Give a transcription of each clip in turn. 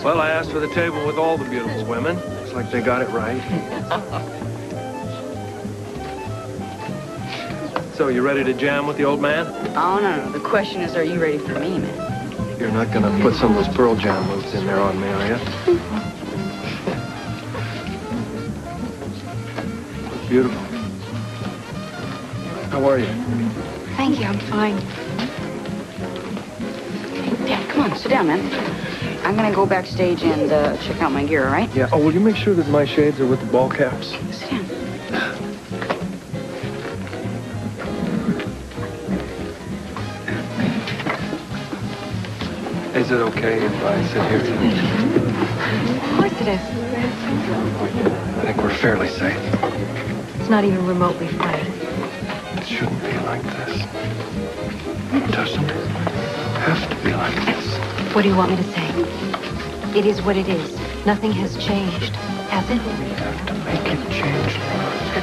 Well, I asked for the table with all the beautiful women. Looks like they got it right. So, you ready to jam with the old man? Oh, no. The question is, are you ready for me, man? You're not gonna put some of those Pearl Jam moves in there on me, are you? Look beautiful. How are you? Thank you, I'm fine. Dad, come on, sit down, man. I'm gonna go backstage and check out my gear, all right? Yeah. Oh, will you make sure that my shades are with the ball caps? Sit down. Is it okay if I sit here tonight? Of course it is. I think we're fairly safe. It's not even remotely funny. It shouldn't be like this. It doesn't have to be like this. What do you want me to say? It is what it is. Nothing has changed, has it? We have to make it change,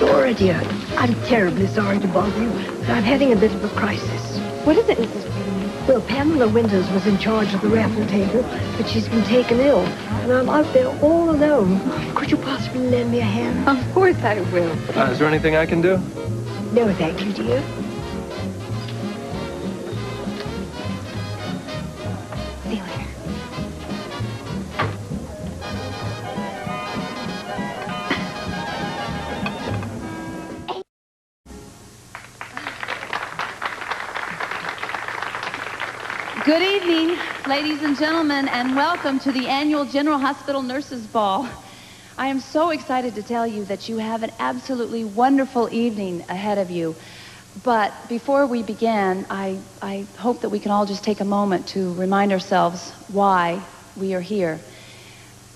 Laura. Laura, dear, I'm terribly sorry to bother you, but I'm having a bit of a crisis. What is it, Mrs. Freeman? Well, Pamela Winters was in charge of the raffle table, but she's been taken ill, and I'm out there all alone. Could you possibly lend me a hand? Of course I will. Is there anything I can do? No, thank you, dear. See you later. Good evening, ladies and gentlemen, and welcome to the annual General Hospital Nurses Ball. I am so excited to tell you that you have an absolutely wonderful evening ahead of you. But before we begin, I hope that we can all just take a moment to remind ourselves why we are here.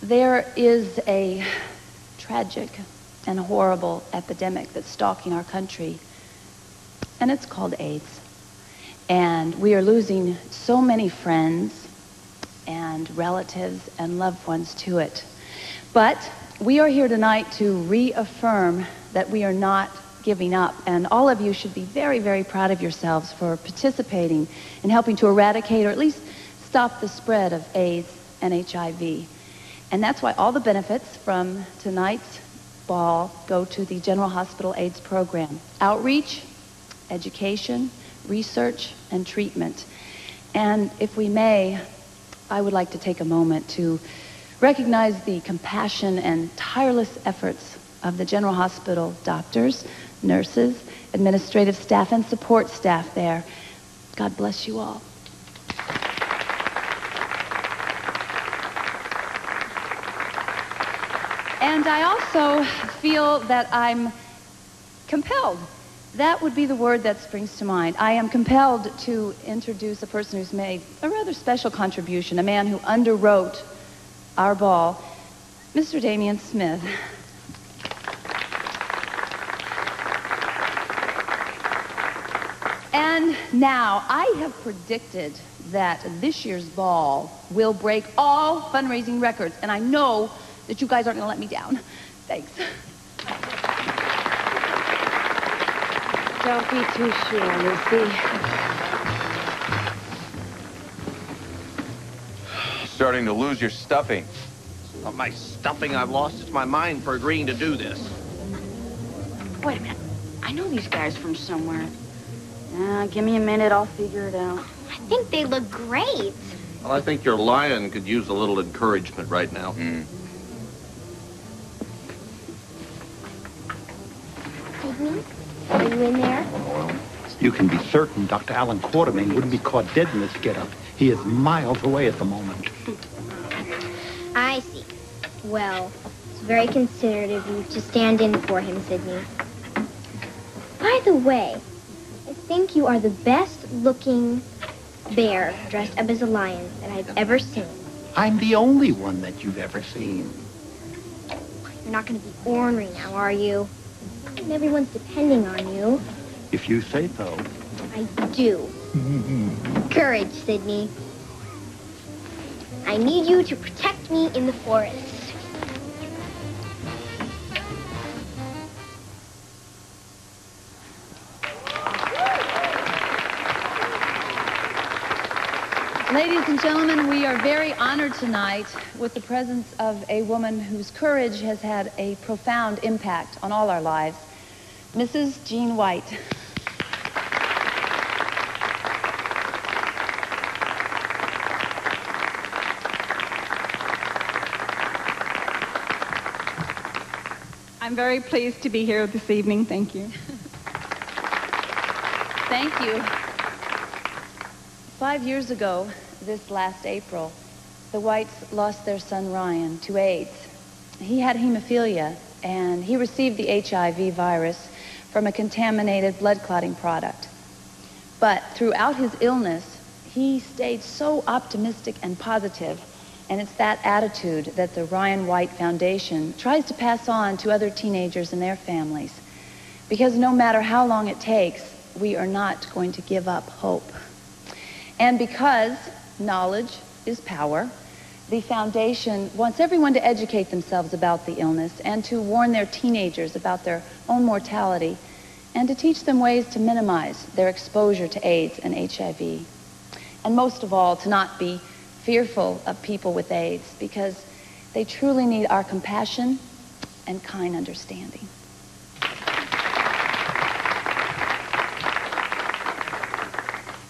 There is a tragic and horrible epidemic that's stalking our country, and it's called AIDS. And we are losing so many friends and relatives and loved ones to it. But we are here tonight to reaffirm that we are not giving up. And all of you should be very, very proud of yourselves for participating in helping to eradicate or at least stop the spread of AIDS and HIV. And that's why all the benefits from tonight's ball go to the General Hospital AIDS program. Outreach, education, research, and treatment. And if we may, I would like to take a moment to recognize the compassion and tireless efforts of the General Hospital doctors, nurses, administrative staff, and support staff there. God bless you all. And I also feel that I'm compelled. That would be the word that springs to mind. I am compelled to introduce a person who's made a rather special contribution, a man who underwrote our ball, Mr. Damian Smith. And now, I have predicted that this year's ball will break all fundraising records, and I know that you guys aren't going to let me down. Thanks. Don't be too sure, Lucy. Starting to lose your stuffing. It's not my stuffing I've lost. It's my mind for agreeing to do this. Wait a minute. I know these guys from somewhere. Give me a minute. I'll figure it out. I think they look great. Well, I think your lion could use a little encouragement right now. Sydney, are you in there? You can be certain Dr. Alan Quartermain wouldn't be caught dead in this get-up. He is miles away at the moment. I see. Well, it's very considerate of you to stand in for him, Sydney. By the way, I think you are the best-looking bear dressed up as a lion that I've ever seen. I'm the only one that you've ever seen. You're not going to be ornery now, are you? And everyone's depending on you. If you say so. I do. Courage, Sydney. I need you to protect me in the forest. Ladies Ladies and gentlemen, we are very honored tonight with the presence of a woman whose courage has had a profound impact on all our lives, Mrs. Jean White. I'm very pleased to be here this evening. Thank you. Thank you. 5 years ago, this last April, the Whites lost their son Ryan to AIDS. He had hemophilia, and he received the HIV virus from a contaminated blood clotting product. But throughout his illness, he stayed so optimistic and positive, and it's that attitude that the Ryan White Foundation tries to pass on to other teenagers and their families. Because no matter how long it takes, we are not going to give up hope. And because knowledge is power, the foundation wants everyone to educate themselves about the illness and to warn their teenagers about their own mortality and to teach them ways to minimize their exposure to AIDS and HIV. And most of all, to not be fearful of people with AIDS, because they truly need our compassion and kind understanding.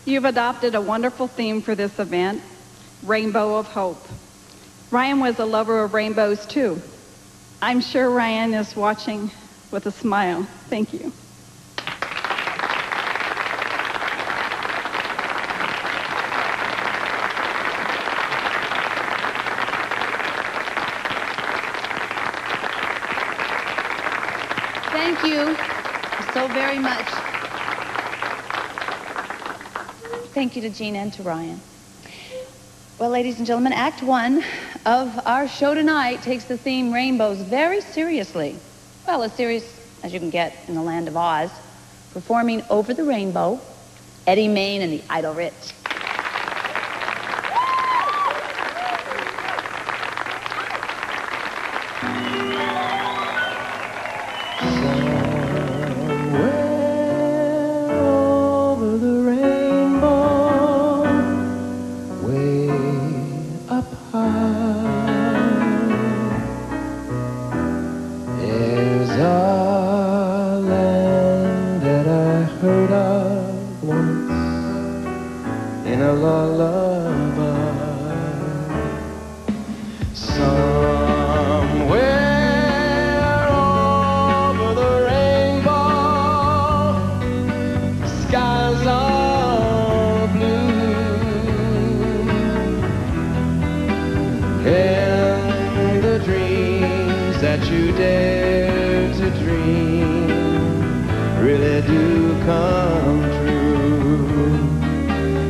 You've adopted a wonderful theme for this event, Rainbow of Hope. Ryan was a lover of rainbows too. I'm sure Ryan is watching with a smile. Thank you. Thank you so very much. Thank you to Jean and to Ryan. Well, ladies and gentlemen, Act 1 of our show tonight takes the theme rainbows very seriously. Well, as serious as you can get in the land of Oz. Performing Over the Rainbow, Eddie Maine and the Idle Rich.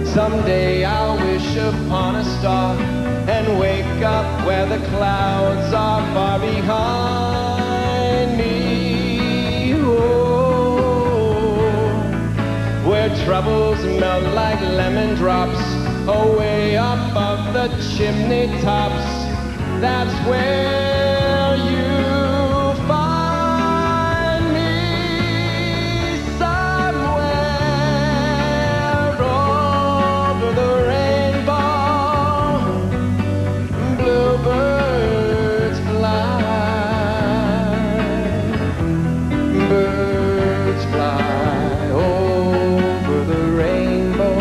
Someday I'll wish upon a star and wake up where the clouds are far behind me. Oh, where troubles melt like lemon drops away up of the chimney tops. That's where you'll find me, somewhere over the rainbow. Bluebirds fly over the rainbow.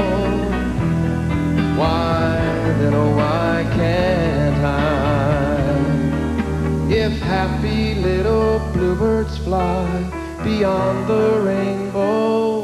Why then, oh why can't I? If happy little bluebirds fly beyond the rainbow,